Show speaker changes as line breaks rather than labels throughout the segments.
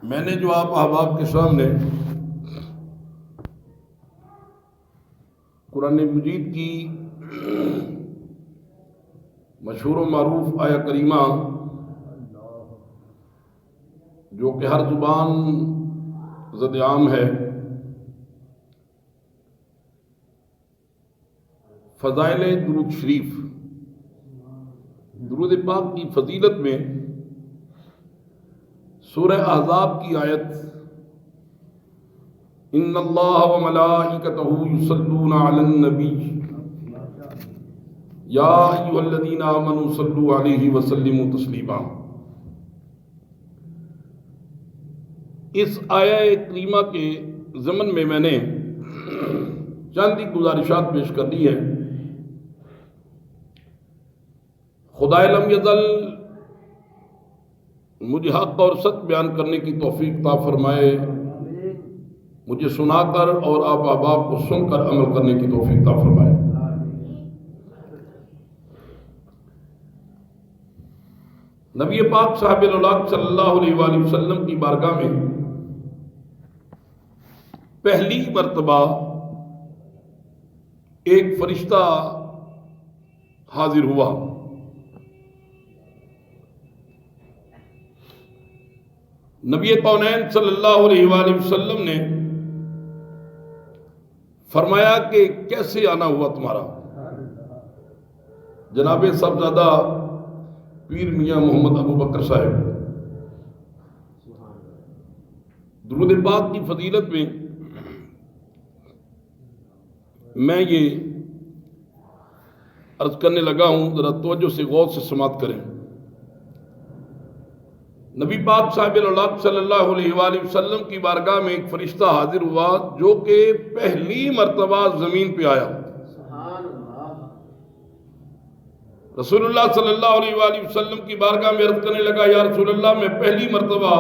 میں نے جو آپ احباب کے سامنے قرآن مجید کی مشہور و معروف آیہ کریمہ جو کہ ہر زبان زد عام ہے، فضائل درود شریف، درود پاک کی فضیلت میں سورہ احزاب کی آیت ان اللہ و ملائکتہ یصلون علی النبی یا ایھا الذین آمنوا صلوا علیہ وسلموا تسلیما، اس آیہ کریمہ کے ضمن میں میں نے چند گزارشات پیش کر دی ہیں۔ خدائے لم یزل مجھے حق اور سچ بیان کرنے کی توفیق عطا فرمائے، مجھے سنا کر اور آپ احباب کو سن کر عمل کرنے کی توفیق عطا فرمائے۔ نبی پاک صاحب الولاق صلی اللہ علیہ وآلہ وسلم کی بارگاہ میں پہلی مرتبہ ایک فرشتہ حاضر ہوا۔ نبی کونین صلی اللہ علیہ وآلہ وسلم نے فرمایا کہ کیسے آنا ہوا تمہارا؟ جناب صاحبزادہ پیر میاں محمد ابو بکر صاحب درود پاک کی فضیلت میں یہ عرض کرنے لگا ہوں، ذرا توجہ سے غور سے سماعت کریں۔ نبی پاک صاحب الولاق صلی اللہ علیہ وآلہ وسلم کی بارگاہ میں ایک فرشتہ حاضر ہوا جو کہ پہلی مرتبہ زمین پہ آیا۔ رسول اللہ صلی اللہ علیہ وآلہ وسلم کی بارگاہ میں عرض کرنے لگا، یا رسول اللہ میں پہلی مرتبہ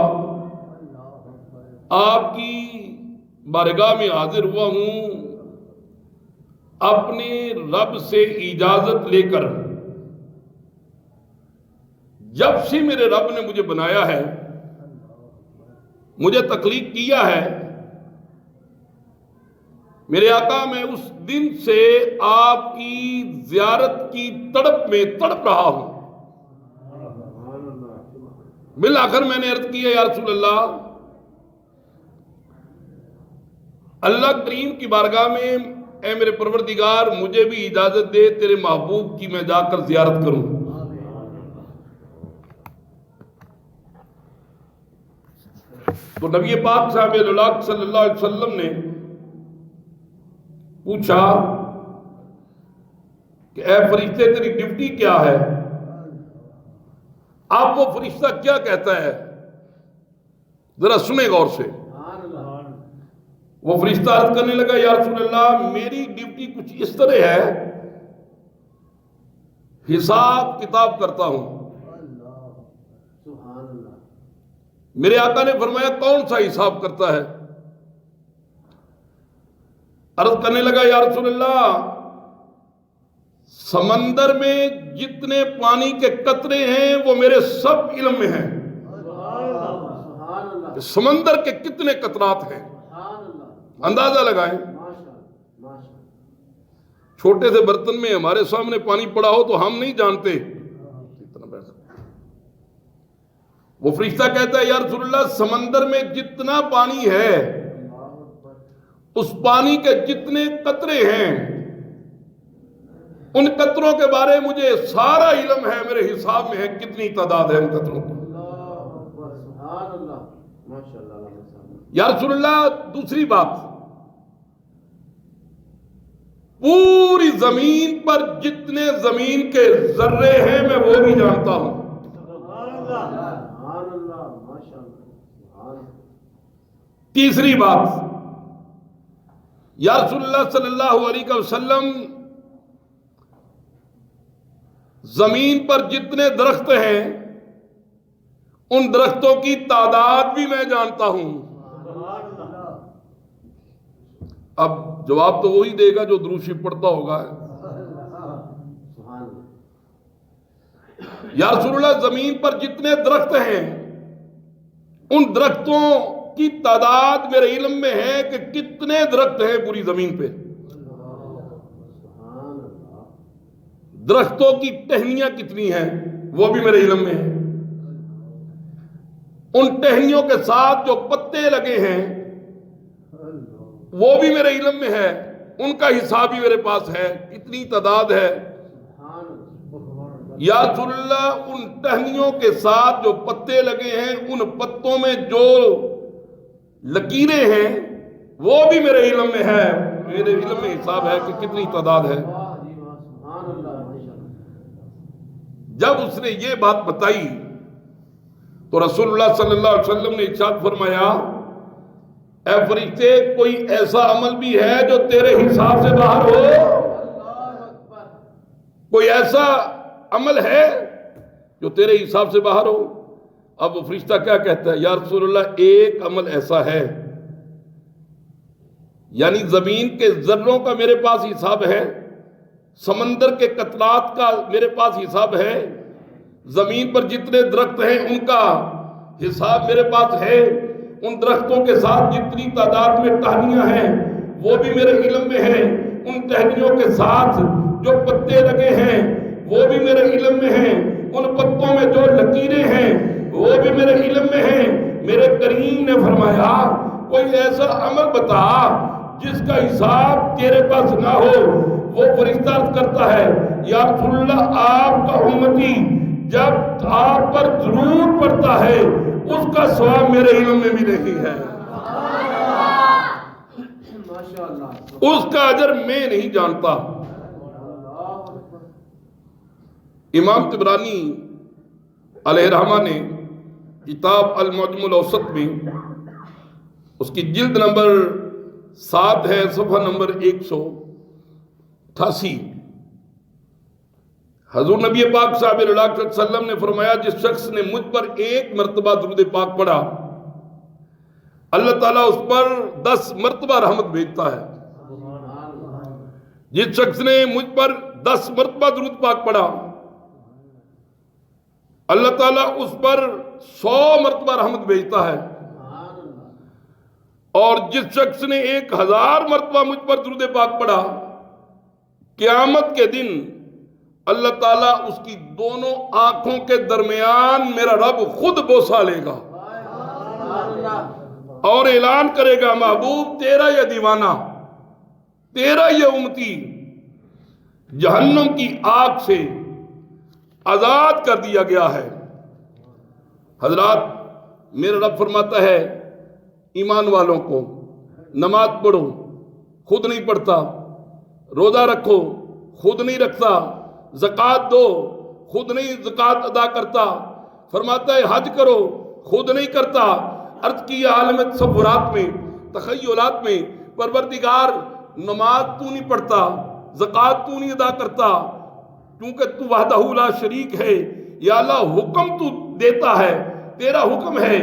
آپ کی بارگاہ میں حاضر ہوا ہوں اپنے رب سے اجازت لے کر۔ جب سے میرے رب نے مجھے بنایا ہے، مجھے تخلیق کیا ہے، میرے آقا میں اس دن سے آپ کی زیارت کی تڑپ میں تڑپ رہا ہوں۔ بالآخر میں نے عرض کی ہے، یا رسول اللہ، اللہ کریم کی بارگاہ میں اے میرے پروردگار مجھے بھی اجازت دے تیرے محبوب کی میں جا کر زیارت کروں۔ تو نبی پاک صاحب الولاق صلی اللہ علیہ وسلم نے پوچھا کہ اے فرشتے تیری ڈیوٹی کیا ہے؟ آپ وہ فرشتہ کیا کہتا ہے ذرا سنیں غور سے۔ وہ فرشتہ عرض کرنے لگا، یا رسول اللہ میری ڈیوٹی کچھ اس طرح ہے، حساب کتاب کرتا ہوں۔ میرے آقا نے فرمایا کون سا حساب کرتا ہے؟ عرض کرنے لگا، یا رسول اللہ سمندر میں جتنے پانی کے قطرے ہیں وہ میرے سب علم میں ہیں، کہ سمندر کے کتنے قطرات ہیں، اندازہ لگائیں۔ چھوٹے سے برتن میں ہمارے سامنے پانی پڑا ہو تو ہم نہیں جانتے۔ وہ فرشتہ کہتا ہے، یا رسول اللہ سمندر میں جتنا پانی ہے اس پانی کے جتنے قطرے ہیں ان قطروں کے بارے مجھے سارا علم ہے، میرے حساب میں ہے کتنی تعداد ہے ان قطروں کی۔ یا رسول اللہ دوسری بات، پوری زمین پر جتنے زمین کے ذرے ہیں میں وہ بھی جانتا ہوں۔ تیسری بات، یا رسول اللہ صلی اللہ علیہ وسلم زمین پر جتنے درخت ہیں ان درختوں کی تعداد بھی میں جانتا ہوں۔ اب جواب تو وہی دے گا جو درود شریف پڑھتا ہوگا۔ یا رسول اللہ زمین پر جتنے درخت ہیں ان درختوں کی تعداد میرے علم میں ہے کہ کتنے درخت ہیں پوری زمین پہ. درختوں کی ٹہنیاں کتنی ہیں وہ بھی میرے علم میں ہے. ان ٹہنیوں کے ساتھ جو پتے لگے ہیں وہ بھی میرے علم میں ہے. ان کا حساب بھی میرے پاس ہے کتنی تعداد ہے. یا رسول اللہ ان ٹہنیوں کے ساتھ جو پتے لگے ہیں ان پتوں میں جو لکیریں ہیں وہ بھی میرے علم میں ہے. میرے علم میں حساب ہے کہ کتنی تعداد ہے. جب اس نے یہ بات بتائی تو رسول اللہ صلی اللہ علیہ وسلم نے ارشاد فرمایا اے فرشتے کوئی ایسا عمل بھی ہے جو تیرے حساب سے باہر ہو. کوئی ایسا عمل ہے جو تیرے حساب سے باہر ہو. اب وہ فرشتہ کیا کہتا ہے یا رسول اللہ ایک عمل ایسا ہے یعنی زمین کے ذروں کا میرے پاس حساب ہے, سمندر کے قطرات کا میرے پاس حساب ہے, زمین پر جتنے درخت ہیں ان کا حساب میرے پاس ہے, ان درختوں کے ساتھ جتنی تعداد میں ٹہنیاں ہیں وہ بھی میرے علم میں ہے, ان ٹہنیوں کے ساتھ جو پتے لگے ہیں وہ بھی میرے علم میں ہیں, ان پتوں میں جو لکیریں ہیں وہ بھی میرے علم میں ہیں. میرے کریم نے فرمایا کوئی ایسا عمل بتا جس کا حساب تیرے پاس نہ ہو. وہ فرشتہ کرتا ہے یا رسول اللہ آپ کا امتی جب آپ پر درود پڑتا ہے اس کا ثواب میرے علم میں بھی نہیں ہے, اس کا اجر میں نہیں جانتا. امام طبرانی علیہ رحمہ نے کتاب المعجم الاوسط میں اس کی جلد نمبر 7 ہے صفحہ نمبر 188 حضور نبی پاک صاحب صلی اللہ علیہ وسلم نے فرمایا جس شخص نے مجھ پر ایک مرتبہ درود پاک پڑھا اللہ تعالیٰ اس پر 10 مرتبہ رحمت بھیجتا ہے. جس شخص نے مجھ پر 10 مرتبہ درود پاک پڑھا اللہ تعالیٰ اس پر 100 مرتبہ رحمت بھیجتا ہے. اور جس شخص نے 1000 مرتبہ مجھ پر درود پاک پڑھا قیامت کے دن اللہ تعالیٰ اس کی دونوں آنکھوں کے درمیان میرا رب خود بوسہ لے گا اور اعلان کرے گا محبوب تیرا یہ دیوانہ تیرا یہ امتی جہنم کی آگ سے آزاد کر دیا گیا ہے. حضرات میرا رب فرماتا ہے ایمان والوں کو نماز پڑھو خود نہیں پڑھتا, روزہ رکھو خود نہیں رکھتا, زکوٰۃ دو خود نہیں زکوٰۃ ادا کرتا, فرماتا ہے حج کرو خود نہیں کرتا. عرض کی عالم تصورات میں تخیلات میں پروردگار نماز تو نہیں پڑھتا زکوٰۃ تو نہیں ادا کرتا کیونکہ تو وحدہ لا شریک ہے. یا اللہ حکم تو دیتا ہے تیرا حکم ہے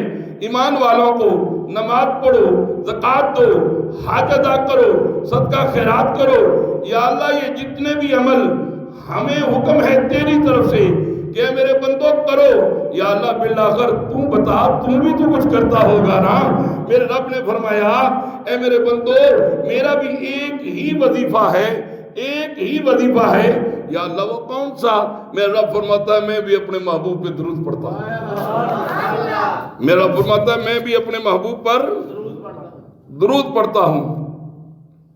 ایمان والوں کو نماز پڑھو زکوٰۃ دو حج ادا کرو صدقہ خیرات کرو. یا اللہ یہ جتنے بھی عمل ہمیں حکم ہے تیری طرف سے کہ میرے بندوں کرو. یا اللہ بالآخر تو بتا تم بھی تو کچھ کرتا ہوگا نا. میرے رب نے فرمایا اے میرے بندوں میرا بھی ایک ہی وظیفہ ہے ایک ہی وظیفہ ہے. یا اللہ وہ کون سا؟ میرا رب فرماتا ہے میں بھی اپنے محبوب پہ درود پڑھتا ہوں. میرا رب فرماتا ہے میں بھی اپنے محبوب پر درود پڑھتا ہوں.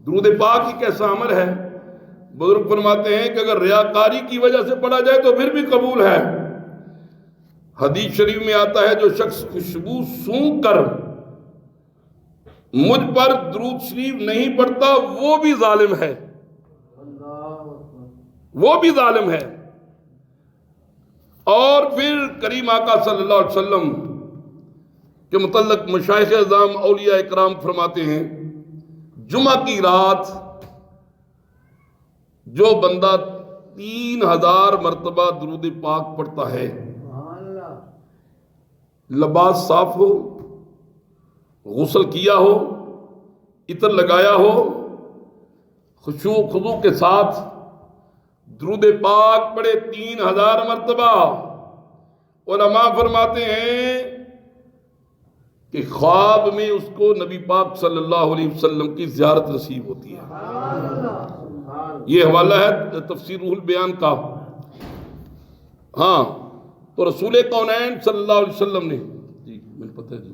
درود پاک ہی کیسا عمل ہے. بزرگ فرماتے ہیں کہ اگر ریاکاری کی وجہ سے پڑھا جائے تو پھر بھی قبول ہے. حدیث شریف میں آتا ہے جو شخص خوشبو سونگھ کر مجھ پر درود شریف نہیں پڑھتا وہ بھی ظالم ہے وہ بھی ظالم ہے. اور پھر کریم آقا صلی اللہ علیہ وسلم کے متعلق مشائخ اعظام اولیاء اکرام فرماتے ہیں جمعہ کی رات جو بندہ 3000 مرتبہ درود پاک پڑھتا ہے لباس صاف ہو غسل کیا ہو عطر لگایا ہو خشوع و خضوع کے ساتھ درود پاک پڑھے 3000 مرتبہ علماء فرماتے ہیں کہ خواب میں اس کو نبی پاک صلی اللہ علیہ وسلم کی زیارت نصیب ہوتی ہے۔ یہ حوالہ ہے تفسیر روح البیان کا۔ ہاں تو رسول کونین صلی اللہ علیہ وسلم نے، جی مجھے پتہ ہے جی،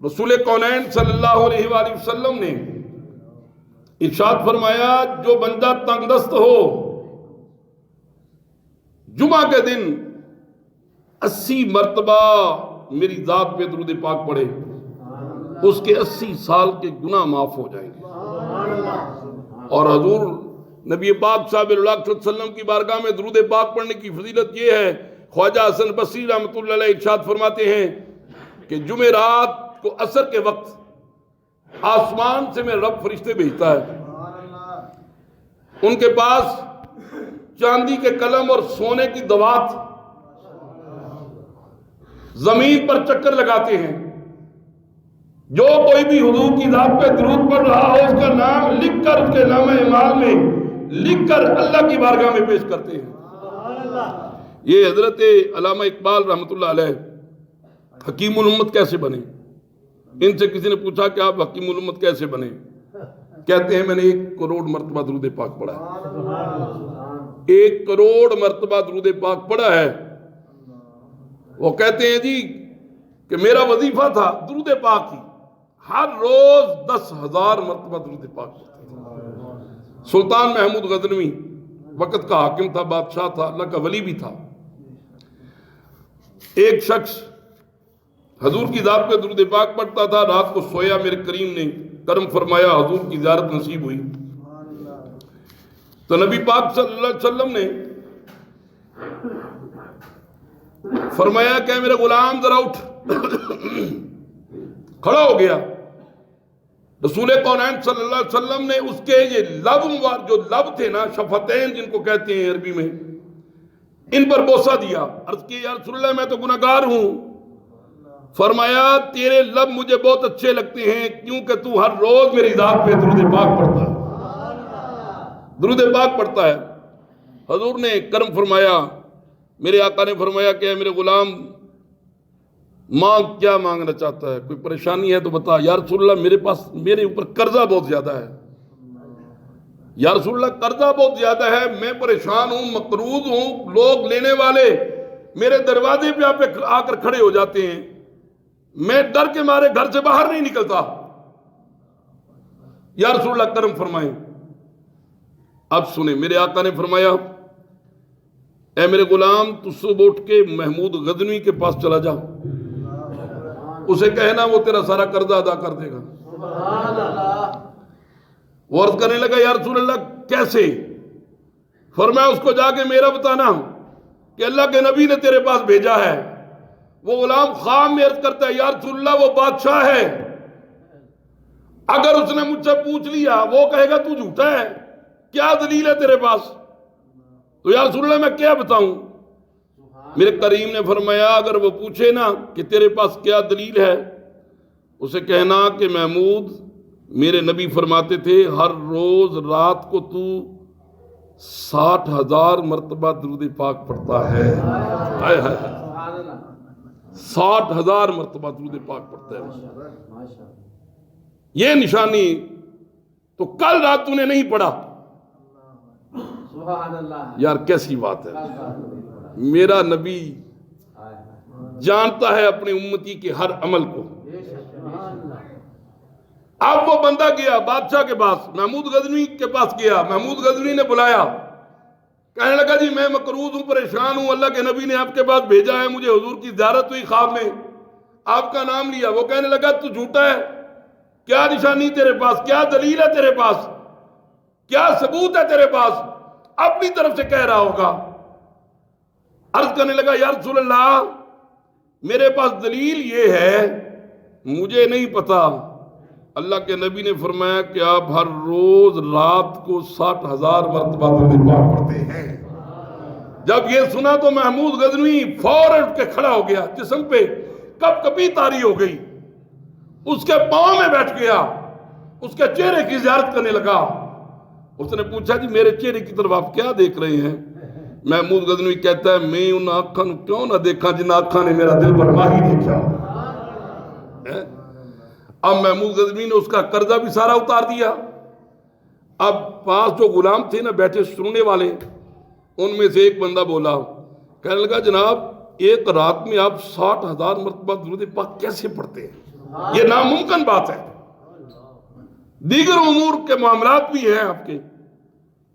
رسول کونین صلی اللہ علیہ وآلہ وسلم نے ارشاد فرمایا جو بندہ تنگ دست ہو جمعہ کے دن 80 مرتبہ میری ذات پہ درود پاک پڑھے اس کے 80 سال کے گناہ معاف ہو جائیں گے۔ اور حضور نبی پاک صاحب اللہ علیہ وسلم کی بارگاہ میں درود پاک پڑھنے کی فضیلت یہ ہے، خواجہ حسن بصری رحمۃ اللہ علیہ ارشاد فرماتے ہیں کہ جمعرات کو عصر کے وقت آسمان سے میں رب فرشتے بھیجتا ہے، ان کے پاس چاندی کے قلم اور سونے کی دوات زمین پر چکر لگاتے ہیں، جو کوئی بھی حضور کی ذات پہ درود پڑھ رہا ہو اس کا نام لکھ کر اس کے نام اعمال میں لکھ کر اللہ کی بارگاہ میں پیش کرتے ہیں۔ یہ حضرت علامہ اقبال رحمۃ اللہ علیہ حکیم الامت کیسے بنے؟ ان سے کسی نے پوچھا کہ آپ حکیم الامت کیسے بنے؟ کہتے ہیں میں نے 1 کروڑ مرتبہ درود پاک پڑھا ہے، 1 کروڑ مرتبہ درود پاک پڑھا ہے۔ وہ کہتے ہیں جی کہ میرا وظیفہ تھا درود پاک ہی، ہر روز 10,000 مرتبہ درود پاک پڑھتے تھے۔ سلطان محمود غزنوی وقت کا حاکم تھا، بادشاہ تھا، اللہ کا ولی بھی تھا۔ ایک شخص حضور کی ذات پہ درود پاک پڑھتا تھا، رات کو سویا، میرے کریم نے کرم فرمایا، حضور کی زیارت نصیب ہوئی تو نبی پاک صلی اللہ علیہ وسلم نے فرمایا کہ میرے غلام ذرا اٹھ، کھڑا ہو گیا۔ رسول کونین صلی اللہ علیہ وسلم نے اس کے یہ لب، جو لب تھے نا، شفتین جن کو کہتے ہیں عربی میں، ان پر بوسہ دیا، عرض کی یا رسول اللہ میں تو گناہگار ہوں۔ فرمایا تیرے لب مجھے بہت اچھے لگتے ہیں کیونکہ تو ہر روز میری ذات پہ درود پاک پڑھتا ہے، درود پاک پڑھتا ہے۔ حضور نے کرم فرمایا، میرے آقا نے فرمایا کہ میرے غلام مانگ، کیا مانگنا چاہتا ہے؟ کوئی پریشانی ہے تو بتا۔ یا رسول اللہ میرے اوپر قرضہ بہت زیادہ ہے، یا رسول اللہ قرضہ بہت زیادہ ہے، میں پریشان ہوں، مقروض ہوں، لوگ لینے والے میرے دروازے پہ آ کر کھڑے ہو جاتے ہیں، میں ڈر کے مارے گھر سے باہر نہیں نکلتا، یا رسول اللہ کرم فرمائیں۔ اب سنیں، میرے آقا نے فرمایا اے میرے غلام تو صبح اٹھ کے محمود غزنوی کے پاس چلا جا، اسے کہنا وہ تیرا سارا قرضہ ادا کر دے گا۔ وہ عرض کرنے لگا یا رسول اللہ کیسے؟ فرمایا اس کو جا کے میرا بتانا کہ اللہ کے نبی نے تیرے پاس بھیجا ہے۔ وہ غلام خام میں عرض کرتا ہے یا رسول اللہ وہ بادشاہ ہے، اگر اس نے مجھ سے پوچھ لیا وہ کہے گا تو جھوٹا ہے، کیا دلیل ہے تیرے پاس؟ تو یا رسول اللہ میں کیا بتاؤں؟ میرے کریم نے فرمایا اگر وہ پوچھے نا کہ تیرے پاس کیا دلیل ہے، اسے کہنا کہ محمود میرے نبی فرماتے تھے ہر روز رات کو تو 60,000 مرتبہ درود پاک پڑھتا ہے۔ 60,000 مرتبہ درود پاک پڑھتا ہے، یہ نشانی۔ تو کل رات تو نے نہیں پڑھا، یار کیسی بات ہے۔ میرا نبی جانتا ہے اپنی امتی کے ہر عمل کو۔ اب وہ بندہ گیا بادشاہ کے پاس، محمود غزنوی کے پاس گیا، محمود غزنوی نے بلایا، کہنے لگا جی میں مقروض ہوں، پریشان ہوں، اللہ کے نبی نے آپ کے پاس بھیجا ہے، مجھے حضور کی زیارت ہوئی خواب میں، آپ کا نام لیا۔ وہ کہنے لگا تو جھوٹا ہے، کیا نشانی تیرے پاس، کیا دلیل ہے تیرے پاس، کیا ثبوت ہے تیرے پاس؟ اپنی طرف سے کہہ رہا ہوگا۔ عرض کرنے لگا یا رسول اللہ میرے پاس دلیل یہ ہے، مجھے نہیں پتا، اللہ کے نبی نے فرمایا کہ آپ ہر روز رات کو 60,000 مرتبہ درود پاک پڑھتے ہیں۔ جب یہ سنا تو محمود غزنوی فوراً اٹھ کے کھڑا ہو گیا، جسم پہ کپ کپی طاری ہو گئی، اس کے پاؤں میں بیٹھ گیا، اس کے چہرے کی زیارت کرنے لگا۔ اس نے پوچھا جی میرے چہرے کی طرف آپ کیا دیکھ رہے ہیں؟ محمود غزنوی کہتا ہے میں ان آنکھاں کیوں نہ دیکھا جن آنکھاں نے میرا دل پر ماہی دیکھا. اب محمود غزنوی نے اس کا قرضہ بھی سارا اتار دیا. اب پاس جو غلام تھے نا بیٹھے سننے والے، ان میں سے ایک بندہ بولا، کہنے لگا جناب ایک رات میں آپ 60,000 مرتبہ درود پاک کیسے پڑھتے ہیں؟ یہ ناممکن بات ہے. دیگر امور کے معاملات بھی ہیں آپ کے،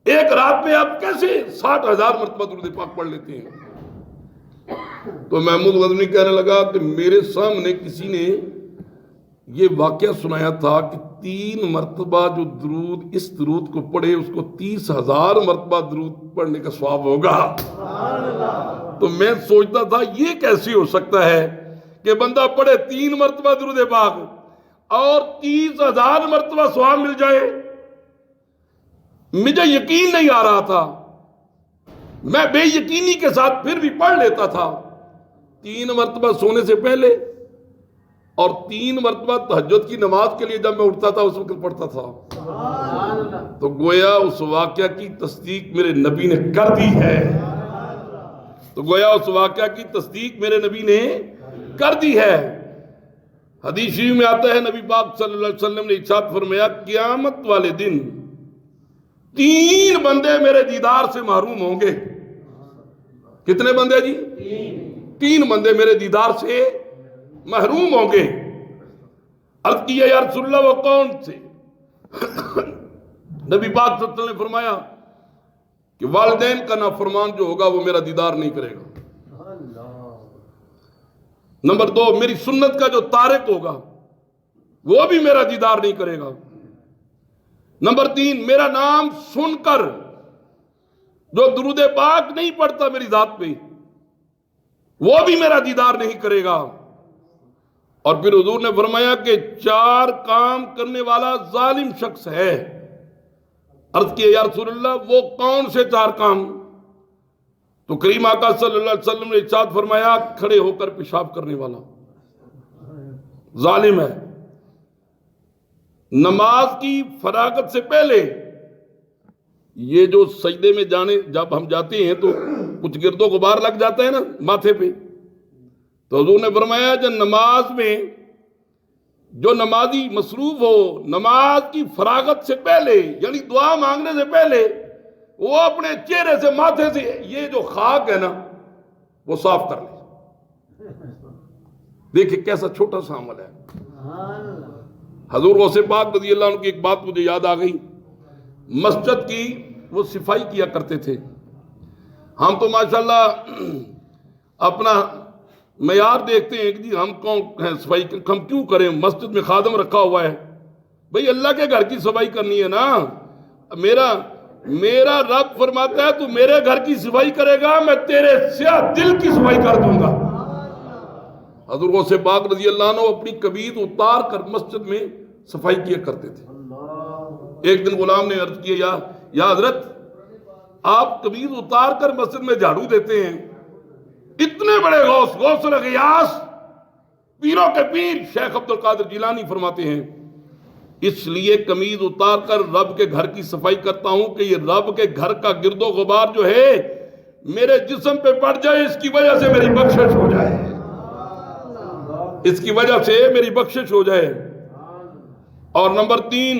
ایک رات میں آپ کیسے 60,000 مرتبہ درود پاک پڑھ لیتے ہیں؟ تو محمود غزنوی کہنے لگا کہ میرے سامنے کسی نے یہ واقعہ سنایا تھا کہ 3 مرتبہ جو درود اس درود کو پڑھے اس کو 30,000 مرتبہ درود پڑھنے کا ثواب ہوگا. تو میں سوچتا تھا یہ کیسے ہو سکتا ہے کہ بندہ پڑھے 3 مرتبہ درود پاک اور 30,000 مرتبہ ثواب مل جائے. مجھے یقین نہیں آ رہا تھا، میں بے یقینی کے ساتھ پھر بھی پڑھ لیتا تھا. 3 مرتبہ سونے سے پہلے اور 3 مرتبہ تہجد کی نماز کے لیے جب میں اٹھتا تھا اس وقت پڑھتا تھا. تو گویا اس واقعہ کی تصدیق میرے نبی نے کر دی ہے. تو گویا اس واقعہ کی تصدیق میرے نبی نے کر دی ہے. حدیث شریف میں آتا ہے نبی پاک صلی اللہ علیہ وسلم نے ارشاد فرمایا قیامت والے دن 3 بندے میرے دیدار سے محروم ہوں گے. کتنے بندے جی؟ 3 بندے میرے دیدار سے محروم ہوں گے. عرض کیا یا رسول اللہ وہ کون سے؟ نبی پاک صلی اللہ علیہ وسلم نے فرمایا کہ والدین کا نافرمان جو ہوگا وہ میرا دیدار نہیں کرے گا. نمبر 2 میری سنت کا جو تارک ہوگا وہ بھی میرا دیدار نہیں کرے گا. نمبر 3 میرا نام سن کر جو درود پاک نہیں پڑھتا میری ذات پہ وہ بھی میرا دیدار نہیں کرے گا. اور پھر حضور نے فرمایا کہ 4 کام کرنے والا ظالم شخص ہے. عرض کیا یا رسول اللہ وہ کون سے 4 کام؟ تو کریم آقا صلی اللہ علیہ وسلم نے ارشاد فرمایا کھڑے ہو کر پیشاب کرنے والا ظالم ہے. نماز کی فراغت سے پہلے یہ جو سجدے میں جب ہم جاتے ہیں تو کچھ گرد و غبار لگ جاتا ہے نا ماتھے پہ. تو حضور نے فرمایا جو نماز میں جو نمازی مصروف ہو نماز کی فراغت سے پہلے یعنی دعا مانگنے سے پہلے وہ اپنے چہرے سے ماتھے سے یہ جو خاک ہے نا وہ صاف کر لے. دیکھیں کیسا چھوٹا سا عمل ہے. حضور غوث پاک رضی اللہ عنہ کی ایک بات مجھے یاد آ گئی. مسجد کی وہ صفائی کیا کرتے تھے. ہم تو ماشاءاللہ اپنا معیار دیکھتے ہیں کہ جی ہم کون صفائی ہم کیوں کریں، مسجد میں خادم رکھا ہوا ہے. بھئی اللہ کے گھر کی صفائی کرنی ہے نا. میرا رب فرماتا ہے تو میرے گھر کی صفائی کرے گا میں تیرے سیاہ دل کی صفائی کر دوں گا. حضور غوث پاک رضی اللہ عنہ اپنی قمیض اتار کر مسجد میں صفائی کیا کرتے تھے. ایک دن غلام نے عرض کیا یا حضرت آپ قمیض اتار کر مسجد میں جھاڑو دیتے ہیں. اتنے بڑے غوث الغیاث پیروں کے پیر شیخ عبد القادر جیلانی فرماتے ہیں اس لیے قمیض اتار کر رب کے گھر کی صفائی کرتا ہوں کہ یہ رب کے گھر کا گرد و غبار جو ہے میرے جسم پہ پڑ جائے اس کی وجہ سے میری بخشش ہو جائے. اس کی وجہ سے میری بخشش ہو جائے. اور نمبر 3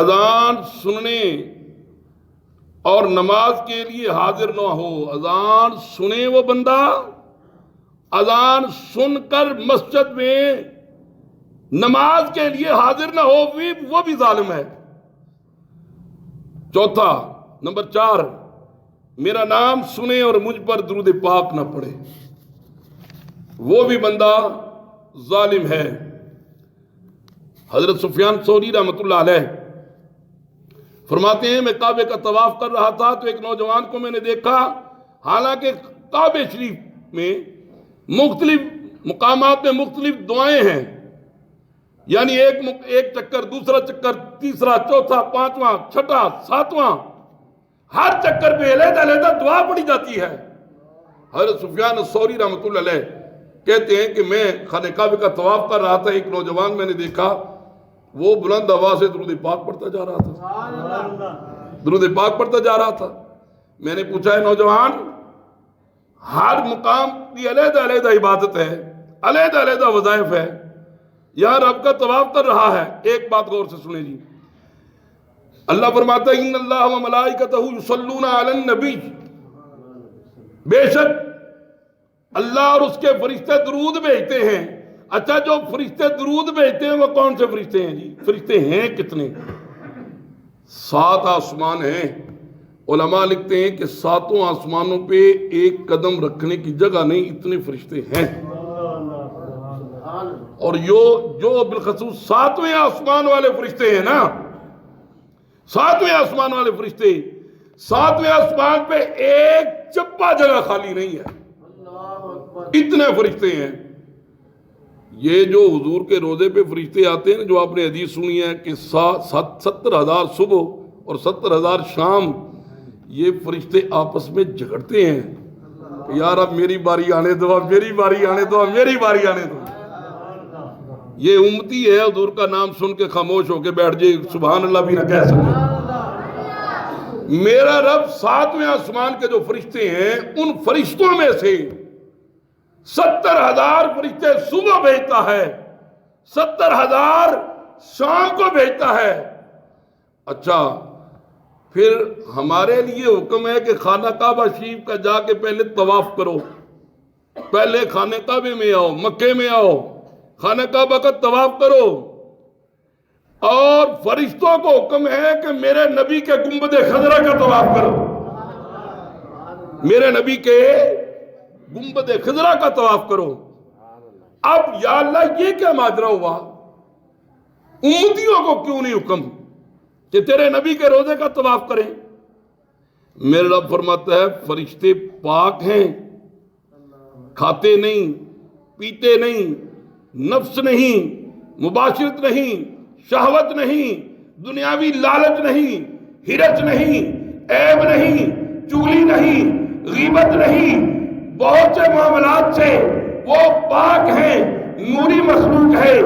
اذان سننے اور نماز کے لیے حاضر نہ ہو. اذان سنے وہ بندہ اذان سن کر مسجد میں نماز کے لیے حاضر نہ ہو وہ بھی ظالم ہے. چوتھا نمبر 4 میرا نام سنے اور مجھ پر درود پاک نہ پڑھے وہ بھی بندہ ظالم ہے. حضرت سفیان ثوری رحمۃ اللہ علیہ فرماتے ہیں میں کعبے کا طواف کر رہا تھا تو ایک نوجوان کو میں نے دیکھا حالانکہ کعبے شریف میں مختلف مقامات میں مختلف دعائیں ہیں یعنی ایک چکر دوسرا چکر تیسرا چوتھا پانچواں چھٹا ساتواں ہر چکر پہ علیحدہ دعا پڑھی جاتی ہے. حضرت سفیان ثوری رحمۃ اللہ علیہ کہتے ہیں کہ میں خانہ کعبہ کا طواف کر رہا تھا ایک نوجوان میں نے دیکھا وہ بلند آواز سے درود پاک پڑھتا جا رہا تھا درود پاک پڑھتا جا رہا تھا. میں نے پوچھا ہے نوجوان، ہر مقام کی علیحدہ علیحدہ عبادت ہے، علیحدہ علیحدہ وظائف ہے، یہاں رب کا طواف کر رہا ہے۔ ایک بات غور سے سنیں جی، اللہ فرماتا ہے ان اللہ و ملائکتہ یصلون علی النبی، بے شک اللہ اور اس کے فرشتے درود بھیجتے ہیں۔ اچھا، جو فرشتے درود بھیجتے ہیں وہ کون سے فرشتے ہیں جی؟ فرشتے ہیں کتنے؟ 7 آسمان ہیں۔ علماء لکھتے ہیں کہ 7 آسمانوں پہ ایک قدم رکھنے کی جگہ نہیں، اتنے فرشتے ہیں۔ اور جو بالخصوص 7ویں آسمان والے فرشتے ہیں نا، 7ویں آسمان والے فرشتے، 7ویں آسمان پہ ایک چپا جگہ خالی نہیں ہے، اتنے فرشتے ہیں۔ یہ جو حضور کے روزے پہ فرشتے آتے ہیں، جو آپ نے حدیث سنی ہے کہ 70,000 صبح اور 70,000 شام، یہ فرشتے آپس میں جھگڑتے ہیں کہ یار اب میری باری آنے دو، اب میری باری آنے دو، اب میری باری آنے دو۔ یہ امتی ہے، حضور کا نام سن کے خاموش ہو کے بیٹھ جائے، سبحان اللہ بھی نہ کہہ سکے۔ میرا رب 7ویں آسمان کے جو فرشتے ہیں، ان فرشتوں میں سے 70,000 فرشتے صبح بھیجتا ہے، 70,000 شام کو بھیجتا ہے۔ اچھا، پھر ہمارے لیے حکم ہے کہ خانہ کعبہ شریف کا جا کے پہلے طواف کرو، پہلے خانہ کعبے میں آؤ، مکے میں آؤ، خانہ کعبہ کا طواف کرو۔ اور فرشتوں کو حکم ہے کہ میرے نبی کے گنبد خضرا کا طواف کرو، میرے نبی کے گنبد خضرا کا طواف کرو۔ اب یا اللہ یہ کیا ماجرا ہوا؟ امتیوں کو کیوں نہیں حکم کہ تیرے نبی کے روزے کا طواف کریں؟ میرے رب فرماتا ہے فرشتے پاک ہیں، کھاتے نہیں، پیتے نہیں، نفس نہیں، مباشرت نہیں، شہوت نہیں، دنیاوی لالچ نہیں، ہرس نہیں، عیب نہیں، چغلی نہیں، غیبت نہیں، بہت سے معاملات سے وہ پاک ہیں، نوری مخلوق ہے۔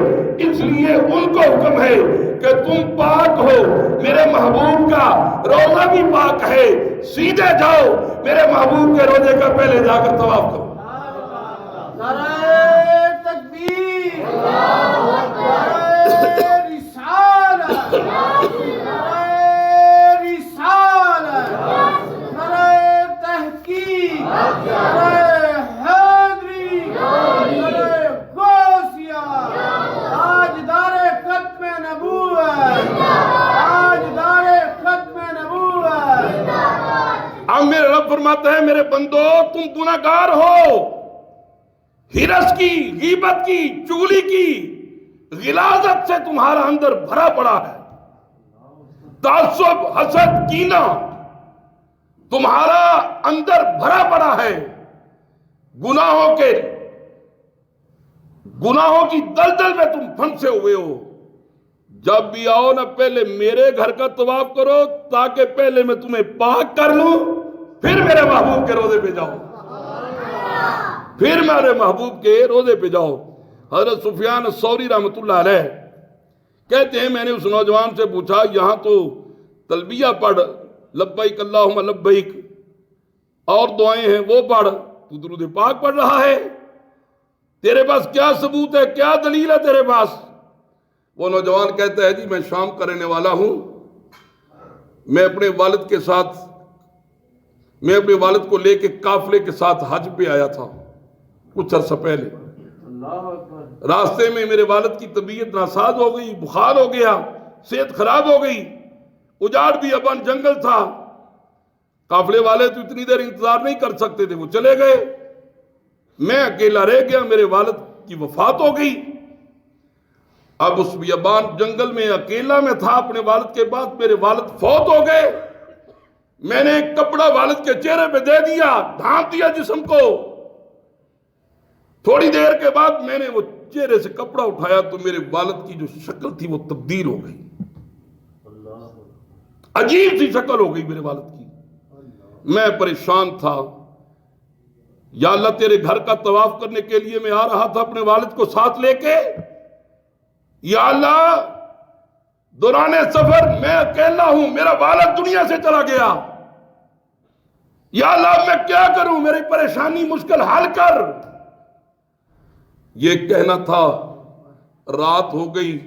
اس لیے ان کو حکم ہے کہ تم پاک ہو، میرے محبوب کا روزہ بھی پاک ہے، سیدھے جاؤ میرے محبوب کے روزے کا پہلے جا کر طواف کرو۔
نعرہ تکبیر، نعرہ رسالت، نعرہ رسالت، نعرہ تحقیق، نعرہ حیدری، نعرہ غوثیہ، تاجدار ختم نبوت، تاجدار ختم نبوت۔
اب میرے رب فرماتا ہے میرے بندو تم گناہگار ہو، ہرس کی، غیبت کی، چغلی کی، غلاظت سے تمہارا اندر بھرا پڑا ہے، تعصب، حسد، کینہ تمہارا اندر بھرا پڑا ہے، گناہوں کی دلدل میں تم پھنسے ہوئے ہو۔ جب بھی آؤ نا پہلے میرے گھر کا طواف کرو تاکہ پہلے میں تمہیں پاک کر لوں، پھر میرے محبوب کے روزے پہ جاؤ، پھر میرے محبوب کے روزے پہ جاؤ۔ حضرت سفیان الثوری رحمۃ اللہ علیہ کہتے ہیں میں نے اس نوجوان سے پوچھا یہاں تو تلبیہ پڑھ، لبیک اللہم لبیک، اور دعائیں ہیں وہ پڑھ، تو درود پاک پڑھ رہا ہے، تیرے پاس کیا ثبوت ہے، کیا دلیل ہے تیرے پاس؟ وہ نوجوان کہتا ہے جی میں شام کا رہنے والا ہوں، میں اپنے والد کو لے کے قافلے کے ساتھ حج پہ آیا تھا کچھ عرصہ پہلے۔ راستے میں میرے والد کی طبیعت ناساز ہو گئی، بخار ہو گیا، صحت خراب ہو گئی، اجاڑ بھی ابن جنگل تھا، قافلے والے تو اتنی دیر انتظار نہیں کر سکتے تھے، وہ چلے گئے، میں اکیلا رہ گیا، میرے والد کی وفات ہو گئی۔ اب اس بیابان جنگل میں اکیلا میں تھا، اپنے والد کے بعد میرے والد فوت ہو گئے، میں نے ایک کپڑا والد کے چہرے پہ دے دیا، ڈھانپ دیا جسم کو، تھوڑی دیر کے بعد میں نے وہ چہرے سے کپڑا اٹھایا تو میرے والد کی جو شکل تھی وہ تبدیل ہو گئی، عجیب سی شکل ہو گئی میرے والد کی۔ میں پریشان تھا، یا اللہ تیرے گھر کا طواف کرنے کے لیے میں آ رہا تھا اپنے والد کو ساتھ لے کے، یا اللہ دوران سفر میں اکیلا ہوں، میرا والد دنیا سے چلا گیا، یا اللہ میں کیا کروں، میری پریشانی مشکل حل کر۔ یہ کہنا تھا، رات ہو گئی،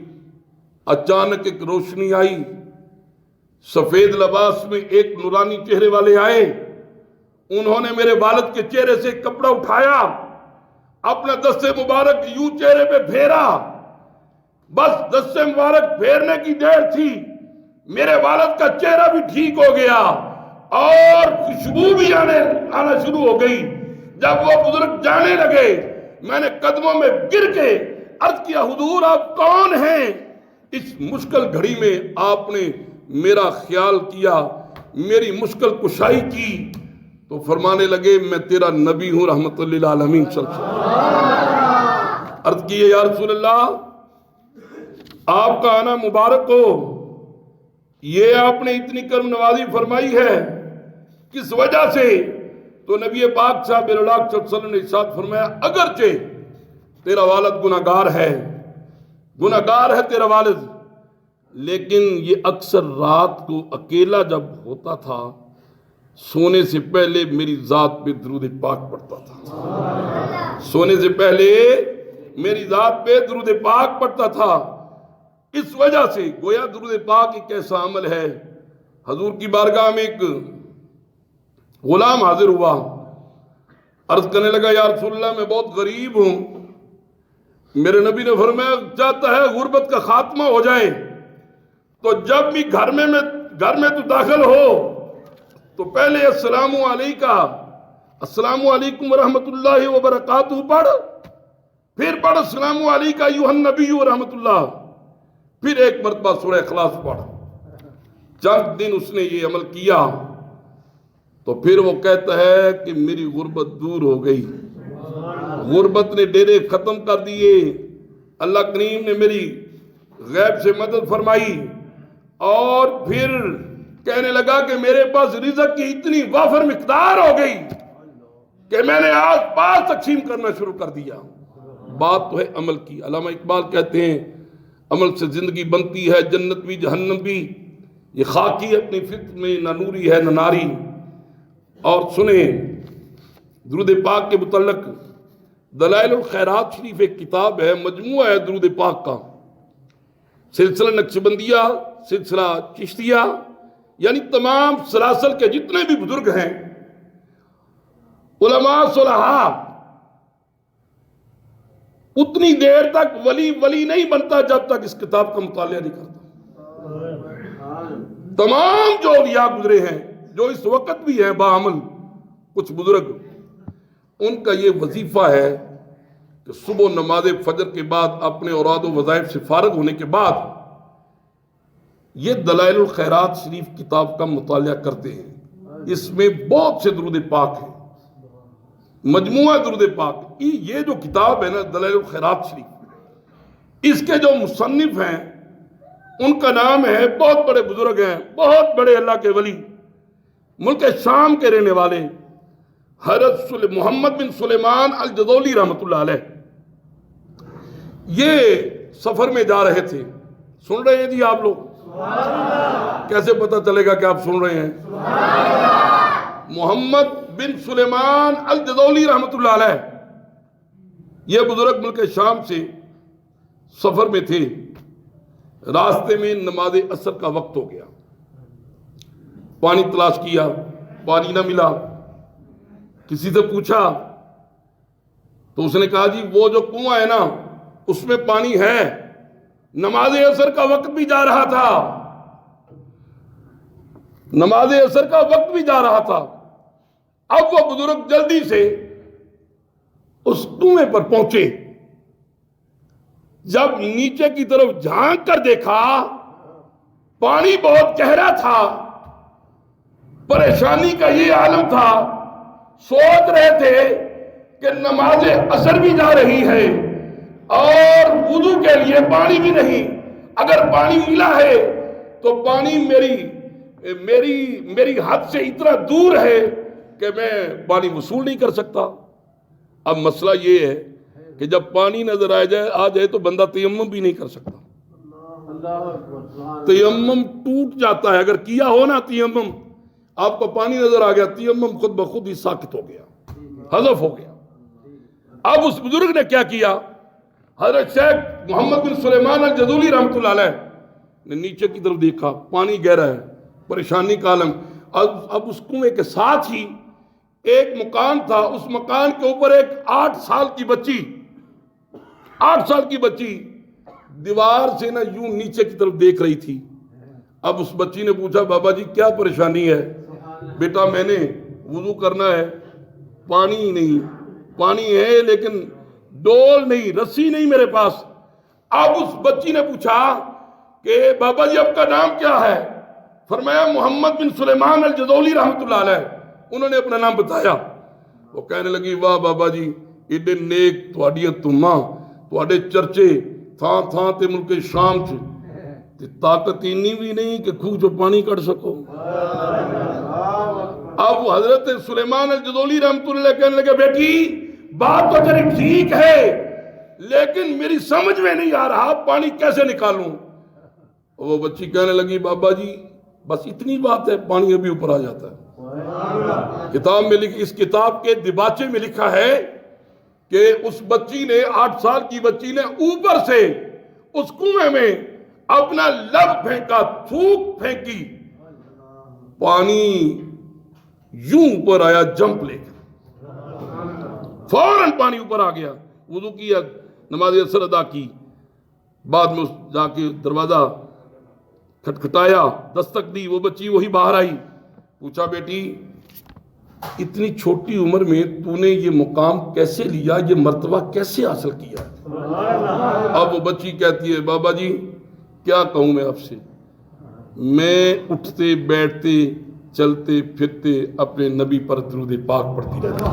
اچانک ایک روشنی آئی، سفید لباس میں ایک نورانی چہرے والے آئے، انہوں نے میرے والد کے چہرے سے ایک کپڑا اٹھایا، اپنا دست مبارک یوں چہرے پہ پھیرا، بس دست مبارک پھیرنے کی دیر تھی، میرے والد کا چہرہ بھی ٹھیک ہو گیا اور خوشبو بھی آنا شروع ہو گئی۔ جب وہ بزرگ جانے لگے، میں نے قدموں میں گر کے عرض کیا، حضور آپ کون ہیں؟ اس مشکل گھڑی میں آپ نے میرا خیال کیا، میری مشکل کشائی کی، تو فرمانے لگے میں تیرا نبی ہوں رحمت للعالمین صلی اللہ علیہ وسلم۔ عرض کیے یا رسول اللہ آپ کا آنا مبارک ہو، یہ آپ نے اتنی کرم نوازی فرمائی ہے کس وجہ سے؟ تو نبی پاک صاحب صلی اللہ علیہ وسلم نے ارشاد فرمایا، اگرچہ تیرا والد گناہگار ہے تیرا والد، لیکن یہ اکثر رات کو اکیلا جب ہوتا تھا سونے سے پہلے میری ذات پہ درود پاک پڑھتا تھا، سونے سے پہلے میری ذات پہ درود پاک پڑھتا تھا۔ اس وجہ سے گویا درود پاک ایک ایسا عمل ہے۔ حضور کی بارگاہ میں ایک غلام حاضر ہوا، عرض کرنے لگا یا رسول اللہ میں بہت غریب ہوں، میرے نبی نے فرمایا چاہتا ہے غربت کا خاتمہ ہو جائے تو جب بھی گھر میں تو داخل ہو تو پہلے السلام علیکم ورحمت اللہ وبرکاتہ پڑھ، پھر پڑھ السلام علیکہ ایھا النبی ورحمت اللہ، پھر ایک مرتبہ سورہ اخلاص پڑھ۔ چند دن اس نے یہ عمل کیا تو پھر وہ کہتا ہے کہ میری غربت دور ہو گئی، غربت نے ڈیرے ختم کر دیے، اللہ کریم نے میری غیب سے مدد فرمائی، اور پھر کہنے لگا کہ میرے پاس رزق کی اتنی وافر مقدار ہو گئی کہ میں نے آس پاس تقسیم کرنا شروع کر دیا۔ بات تو ہے عمل کی۔ علامہ اقبال کہتے ہیں عمل سے زندگی بنتی ہے، جنت بھی جہنم بھی، یہ خاکی اپنی فطر میں نہ نوری ہے نہ ناری۔ اور سنیں درود پاک کے متعلق دلائل الخیرات شریف ایک کتاب ہے، مجموعہ ہے درود پاک کا، سلسلہ نقشبندیہ، سلسلہ چشتیہ، یعنی تمام سلاسل کے جتنے بھی بزرگ ہیں، علماء صلحاء، اتنی دیر تک ولی نہیں بنتا جب تک اس کتاب کا مطالعہ نہیں کرتا۔ تمام جو اولیاء گزرے ہیں، جو اس وقت بھی ہیں باعمل کچھ بزرگ، ان کا یہ وظیفہ ہے کہ صبح نماز فجر کے بعد اپنے اوراد و وظائف سے فارغ ہونے کے بعد یہ دلائل الخیرات شریف کتاب کا مطالعہ کرتے ہیں۔ اس میں بہت سے درود پاک ہیں، مجموعہ درود پاک۔ یہ جو کتاب ہے نا دلائل الخیرات شریف، اس کے جو مصنف ہیں ان کا نام ہے، بہت بڑے بزرگ ہیں، بہت بڑے اللہ کے ولی، ملک شام کے رہنے والے، حضرت محمد بن سلیمان الجزولی رحمت اللہ علیہ۔ یہ سفر میں جا رہے تھے، سن رہے ہیں جی آپ لوگ؟ کیسے پتہ چلے گا کہ آپ سن رہے ہیں؟ محمد بن سلیمان الجزولی رحمت اللہ علیہ، یہ بزرگ ملک شام سے سفر میں تھے، راستے میں نماز عصر کا وقت ہو گیا، پانی تلاش کیا، پانی نہ ملا، کسی سے پوچھا تو اس نے کہا جی وہ جو کنواں ہے نا اس میں پانی ہے، نماز عصر کا وقت بھی جا رہا تھا، نماز عصر کا وقت بھی جا رہا تھا۔ اب وہ بزرگ جلدی سے اس کنویں پر پہنچے، جب نیچے کی طرف جھانک کر دیکھا پانی بہت گہرا تھا، پریشانی کا یہ عالم تھا، سوچ رہے تھے کہ نماز عصر بھی جا رہی ہے اور وضو کے لیے پانی بھی نہیں، اگر پانی ملا ہے تو پانی میری حد سے اتنا دور ہے کہ میں پانی وصول نہیں کر سکتا۔ اب مسئلہ یہ ہے کہ جب پانی نظر آ جائے تو بندہ تیمم بھی نہیں کر سکتا، تیمم ٹوٹ جاتا ہے، اگر کیا ہو نا تیمم آپ کو پانی نظر آ گیا، تیمم خود بخود ہی ساکت ہو گیا، حذف ہو گیا۔ اب اس بزرگ نے کیا کیا؟ حضرت شیخ محمد بن سلیمان الجذولی رحمۃ اللہ علیہ نے نیچے کی طرف دیکھا، پانی گہرا ہے، پریشانی کا عالم۔ اب اس کنویں کے ساتھ ہی ایک مکان تھا، اس مکان کے اوپر ایک 8 سال کی بچی، 8 سال کی بچی دیوار سے نا یوں نیچے کی طرف دیکھ رہی تھی۔ اب اس بچی نے پوچھا، بابا جی کیا پریشانی ہے؟ بیٹا میں نے وضو کرنا ہے، پانی نہیں، پانی ہے لیکن ڈول نہیں، رسی نہیں میرے پاس۔ اب اس بچی نے پوچھا کہ بابا جی آپ کا نام کیا ہے؟ فرمایا محمد بن سلیمان الجذولی رحمۃ اللہ علیہ۔ انہوں نے اپنا نام بتایا۔ وہ کہنے لگی، واہ بابا جی ایڈے نیک تواڈیاں تماں، تواڈے چرچے تھاں تھاں تے ملک شام چ، تے طاقت اتنی بھی نہیں کہ خوہ چوں پانی کٹ سکو۔ اب حضرت سلیمان الجذولی رحمۃ اللہ علیہ کہنے لگے، بیٹی بات تو تیری ٹھیک ہے لیکن میری سمجھ میں نہیں آ رہا پانی کیسے نکالوں۔ وہ بچی کہنے لگی، بابا جی بس اتنی بات ہے، پانی ابھی اوپر آ جاتا ہے۔ کتاب میں اس کتاب کے دیباچے میں لکھا ہے کہ اس بچی نے، 8 سال کی بچی نے اوپر سے اس کنویں میں اپنا لب پھینکا، تھوک پھینکی، پانی یوں اوپر آیا جمپ لے کر، فوراً پانی اوپر آ گیا۔ وضو کیا، نماز عصر ادا کی، بعد میں جا کے دروازہ کھٹکھٹایا، دستک دی، وہ بچی وہی باہر آئی۔ پوچھا، بیٹی اتنی چھوٹی عمر میں تو نے یہ مقام کیسے لیا، یہ مرتبہ کیسے حاصل کیا؟ اب وہ بچی کہتی ہے، بابا جی کیا کہوں میں آپ سے، میں اٹھتے بیٹھتے چلتے پھرتے اپنے نبی پر درود پاک پڑھتی رہتی ہوں،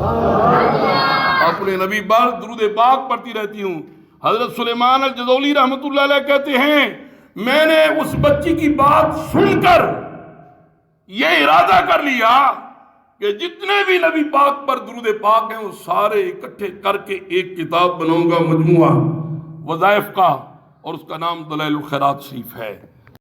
اپنے نبی پر درود پاک پڑھتی رہتی ہوں۔ حضرت سلیمان الجذولی رحمۃ اللہ علیہ کہتے ہیں، میں نے اس بچی کی بات سن کر یہ ارادہ کر لیا کہ جتنے بھی نبی پاک پر درود پاک ہیں وہ سارے اکٹھے کر کے ایک کتاب بناؤں گا، مجموعہ وظائف کا، اور اس کا نام دلائل الخیرات شریف ہے۔